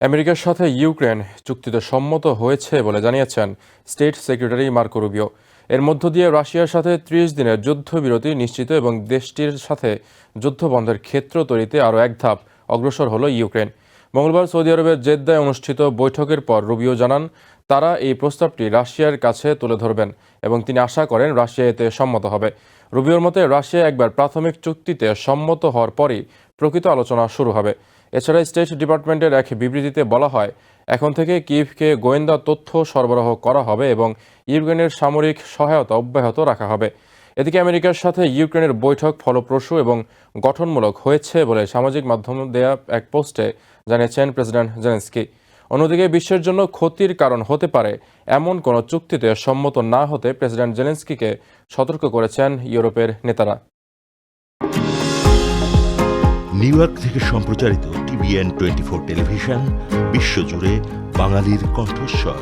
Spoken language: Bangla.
আমেরিকার সাথে ইউক্রেন চুক্তিতে সম্মত হয়েছে বলে জানিয়েছেন স্টেট সেক্রেটারি মার্কো রুবিও। এর মধ্য দিয়ে রাশিয়ার সাথে ৩০ দিনের যুদ্ধবিরতি নিশ্চিত এবং দেশটির সাথে যুদ্ধ বন্ধের ক্ষেত্র তৈরিতে আরও এক ধাপ অগ্রসর হলো ইউক্রেন। মঙ্গলবার সৌদি আরবের জেদ্দায় অনুষ্ঠিত বৈঠকের পর রুবিও জানান, তারা এই প্রস্তাবটি রাশিয়ার কাছে তুলে ধরবেন এবং তিনি আশা করেন রাশিয়া এতে সম্মত হবে। রুবিওর মতে, রাশিয়া একবার প্রাথমিক চুক্তিতে সম্মত হওয়ার পরই প্রকৃত আলোচনা শুরু হবে। এছাড়া স্টেট ডিপার্টমেন্টের এক বিবৃতিতে বলা হয়, এখন থেকে কিয়েভকে গোয়েন্দা তথ্য সরবরাহ করা হবে এবং ইউক্রেনের সামরিক সহায়তা অব্যাহত রাখা হবে। এদিকে আমেরিকার সাথে ইউক্রেনের বৈঠক ফলপ্রসূ এবং গঠনমূলক হয়েছে বলে সামাজিক মাধ্যমে দেয়া এক পোস্টে জানিয়েছেন প্রেসিডেন্ট জেলেনস্কি। অন্যদিকে বিশ্বের জন্য ক্ষতির কারণ হতে পারে এমন কোনো চুক্তিতে সম্মত না হতে প্রেসিডেন্ট জেলেনস্কিকে সতর্ক করেছেন ইউরোপের নেতারা। নিউ ইয়র্ক থেকে সম্প্রচারিত TVN 24 টেলিভিশন বিশ্বজুড়ে বাঙালির কণ্ঠস্বর।